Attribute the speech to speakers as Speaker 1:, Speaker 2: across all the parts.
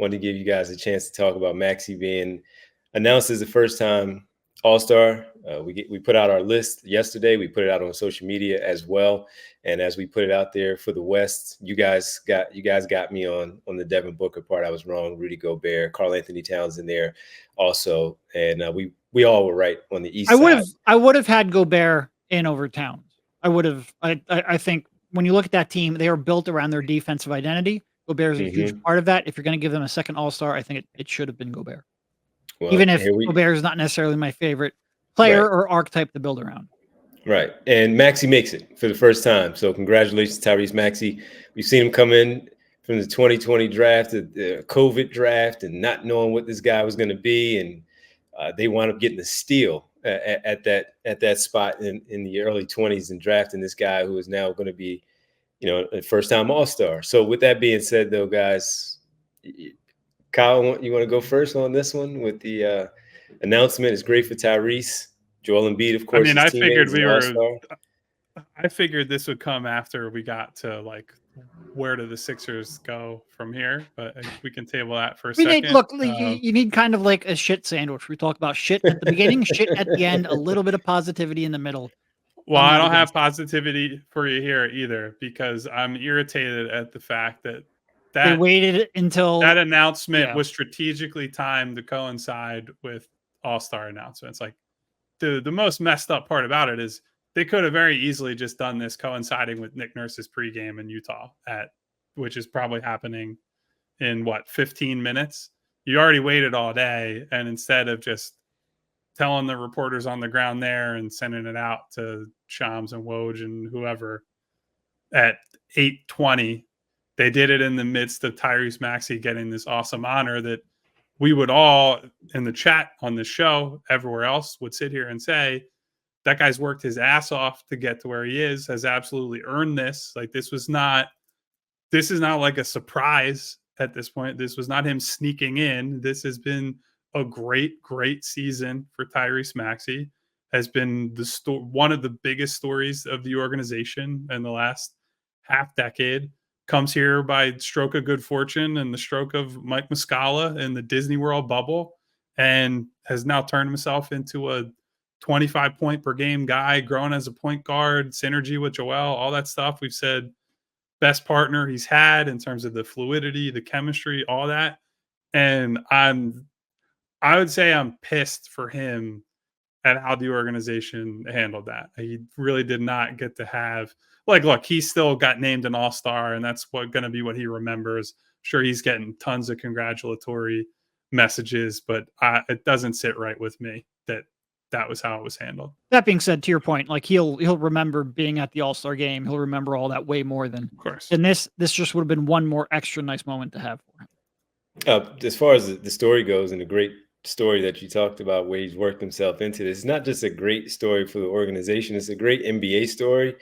Speaker 1: wanted to give you guys a chance to talk about Maxey being announced as the first-time All-Star. We put out our list yesterday. We put it out on social media as well. And as we put it out there for the West, you guys got me on the Devin Booker part. I was wrong. Rudy Gobert, Karl Anthony Towns in there also, and we all were right on the East side.
Speaker 2: I would have had Gobert in over Towns. I think when you look at that team, they are built around their defensive identity. Gobert is a huge part of that. If you're going to give them a second All-Star, I think it should have been Gobert. Well, even if Gobert is not necessarily my favorite player or archetype to build around.
Speaker 1: Right. And Maxey makes it for the first time. So congratulations, Tyrese Maxey. We've seen him come in from the 2020 draft, the COVID draft, and not knowing what this guy was going to be. And they wound up getting a steal at that spot in the early 20s and drafting this guy who is now going to be, a first-time All-Star. So with that being said, though, guys, Kyle, you want to go first on this one with the announcement? It's great for Tyrese. Joel Embiid, of course.
Speaker 3: I figured this would come after we got to where do the Sixers go from here, but we can table that for a second.
Speaker 2: You need kind of like a shit sandwich. We talk about shit at the beginning, shit at the end, a little bit of positivity in the middle.
Speaker 3: Well, I don't have positivity for you here either, because I'm irritated at the fact that
Speaker 2: they waited until
Speaker 3: that announcement was strategically timed to coincide with All-Star announcements. The most messed up part about it is they could have very easily just done this coinciding with Nick Nurse's pregame in Utah, which is probably happening in 15 minutes. You already waited all day, and instead of just telling the reporters on the ground there and sending it out to Shams and Woj and whoever at 8:20, they did it in the midst of Tyrese Maxey getting this awesome honor that we would all in the chat on the show, everywhere else, would sit here and say, that guy's worked his ass off to get to where he is, has absolutely earned this. This is not like a surprise at this point. This was not him sneaking in. This has been a great, great season for Tyrese Maxey. Has been one of the biggest stories of the organization in the last half decade. Comes here by stroke of good fortune and the stroke of Mike Muscala in the Disney World bubble, and has now turned himself into a 25 point per game guy, growing as a point guard, synergy with Joel, all that stuff. We've said best partner he's had in terms of the fluidity, the chemistry, all that. And I would say I'm pissed for him at how the organization handled that. He really did not get to have, look, he still got named an All-Star, and that's going to be what he remembers. Sure, he's getting tons of congratulatory messages, but it doesn't sit right with me that was how it was handled.
Speaker 2: That being said, to your point, he'll remember being at the All-Star game. He'll remember all that way more than,
Speaker 3: of course.
Speaker 2: And this just would have been one more extra nice moment to have for him.
Speaker 1: As far as the story goes, and the great story that you talked about where he's worked himself into this, it's not just a great story for the organization, it's a great NBA story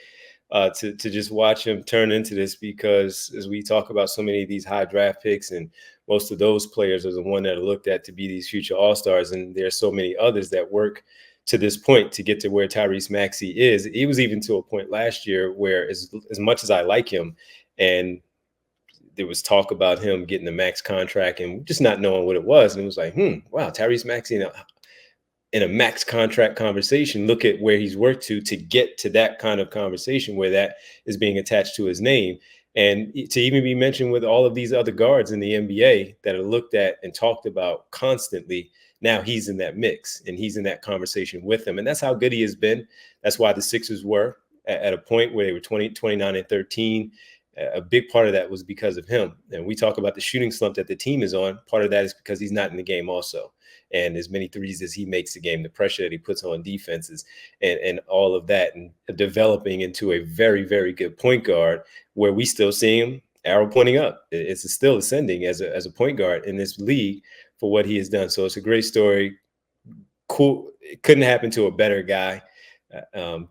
Speaker 1: to just watch him turn into this, because as we talk about so many of these high draft picks, and most of those players are the one that are looked at to be these future All-Stars, and there's so many others that work to this point to get to where Tyrese Maxey is. He was even to a point last year where as much as I like him, and there was talk about him getting a max contract and just not knowing what it was. And it was like, wow, Tyrese Maxey in a max contract conversation, look at where he's worked to get to that kind of conversation where that is being attached to his name. And to even be mentioned with all of these other guards in the NBA that are looked at and talked about constantly, now he's in that mix and he's in that conversation with them. And that's how good he has been. That's why the Sixers were at a point where they were 29 and 13. A big part of that was because of him. And we talk about the shooting slump that the team is on. Part of that is because he's not in the game also. And as many threes as he makes a game, the pressure that he puts on defenses and all of that, and developing into a very, very good point guard where we still see him arrow pointing up. It's still ascending as a point guard in this league for what he has done. So it's a great story. Cool. It couldn't happen to a better guy.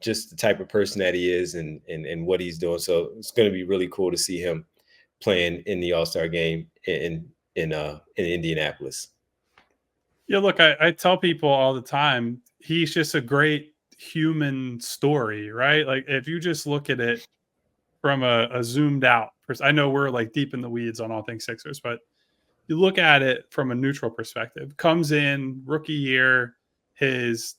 Speaker 1: Just the type of person that he is and what he's doing. So it's going to be really cool to see him playing in the All-Star game in Indianapolis.
Speaker 3: Yeah, look, I tell people all the time, he's just a great human story, right? If you just look at it from a zoomed out person, I know we're deep in the weeds on all things Sixers, but you look at it from a neutral perspective. Comes in, rookie year, his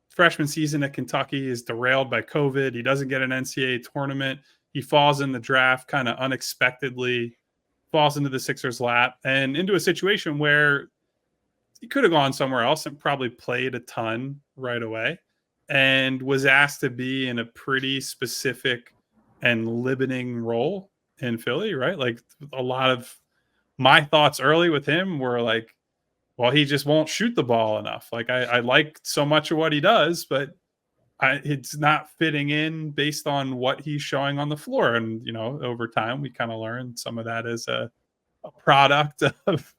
Speaker 3: freshman season at Kentucky is derailed by COVID. He doesn't get an NCAA tournament. He falls in the draft kind of unexpectedly, falls into the Sixers' lap and into a situation where he could have gone somewhere else and probably played a ton right away, and was asked to be in a pretty specific and limiting role in Philly, right? Like, a lot of my thoughts early with him were like, well, he just won't shoot the ball enough. Like, I like so much of what he does, but it's not fitting in based on what he's showing on the floor. And, you know, over time, we kind of learned some of that as a product of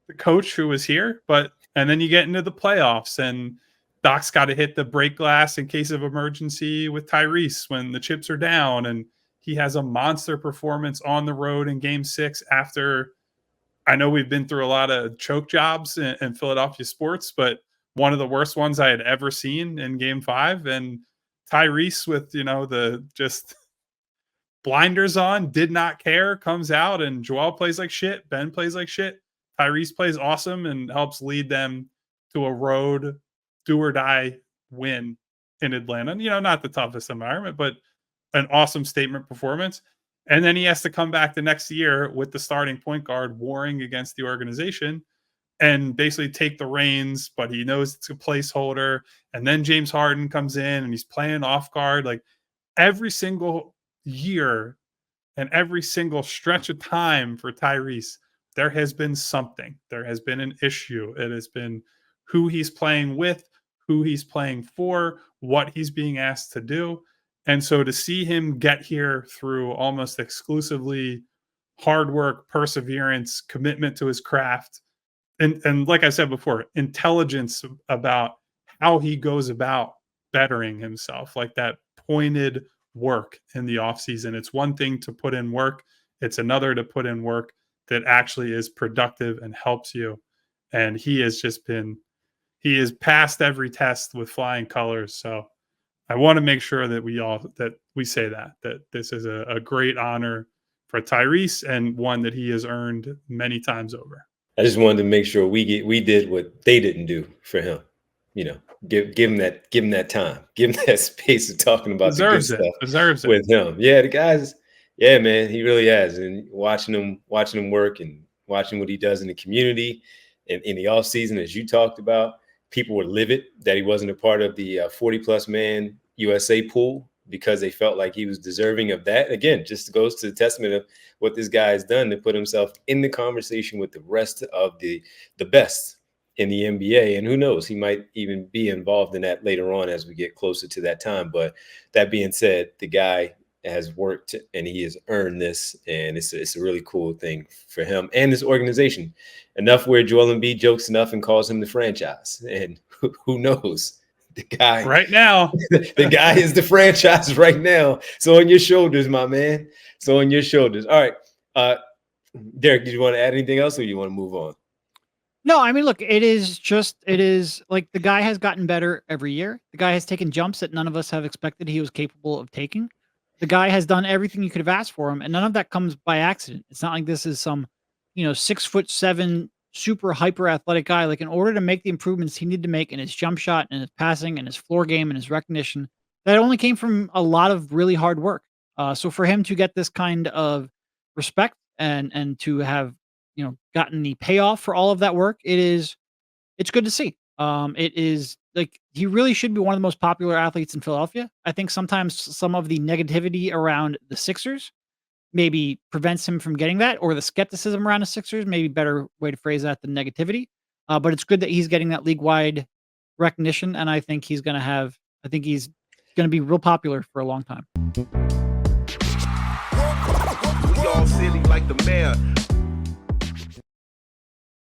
Speaker 3: the coach who was here. And then you get into the playoffs, and Doc's got to hit the break glass in case of emergency with Tyrese when the chips are down. And he has a monster performance on the road in Game 6 after, I know we've been through a lot of choke jobs in Philadelphia sports, but one of the worst ones I had ever seen in Game 5. And Tyrese, with, you know, the just blinders on, did not care, comes out, and Joel plays like shit. Ben plays like shit. Tyrese plays awesome and helps lead them to a road do or die win in Atlanta. You know, not the toughest environment, but an awesome statement performance. And then he has to come back the next year with the starting point guard warring against the organization and basically take the reins, but he knows it's a placeholder. And then James Harden comes in and he's playing off guard. Like, every single year and every single stretch of time for Tyrese, there has been something. There has been an issue. It has been who he's playing with, who he's playing for, what he's being asked to do. And so to see him get here through almost exclusively hard work, perseverance, commitment to his craft, and like I said before, intelligence about how he goes about bettering himself, like that pointed work in the offseason. It's one thing to put in work. It's another to put in work that actually is productive and helps you. And he has passed every test with flying colors. So I want to make sure that we say that this is a great honor for Tyrese, and one that he has earned many times over.
Speaker 1: I just wanted to make sure we did what they didn't do for him. You know, give him that time, give him that space of talking about the good stuff with him. Yeah, the guys, yeah, man, he really has. And watching him work and watching what he does in the community and in the off season, as you talked about, people were livid that he wasn't a part of the 40+ man USA pool because they felt like he was deserving of that. Again, just goes to the testament of what this guy has done to put himself in the conversation with the rest of the best in the NBA. And who knows, he might even be involved in that later on as we get closer to that time. But that being said, the guy has worked and he has earned this, and it's a really cool thing for him and this organization. Enough where Joel Embiid jokes enough and calls him the franchise, and who knows, the guy
Speaker 3: right now,
Speaker 1: the guy is the franchise right now. So on your shoulders, my man. So on your shoulders. All right, Derek, did you want to add anything else, or you want to move on?
Speaker 2: No, I mean, look, it is like the guy has gotten better every year. The guy has taken jumps that none of us have expected he was capable of taking. The guy has done everything you could have asked for him, and none of that comes by accident. It's not like this is some, 6'7" super hyper athletic guy. Like, in order to make the improvements he needed to make in his jump shot and his passing and his floor game and his recognition, that only came from a lot of really hard work. So for him to get this kind of respect and to have, gotten the payoff for all of that work, it's good to see. It is like, he really should be one of the most popular athletes in Philadelphia. I think sometimes some of the negativity around the Sixers maybe prevents him from getting that, or the skepticism around the Sixers, maybe better way to phrase that than negativity. But it's good that he's getting that league-wide recognition, and I think he's going to be real popular for a long time.
Speaker 4: We all silly like the mayor.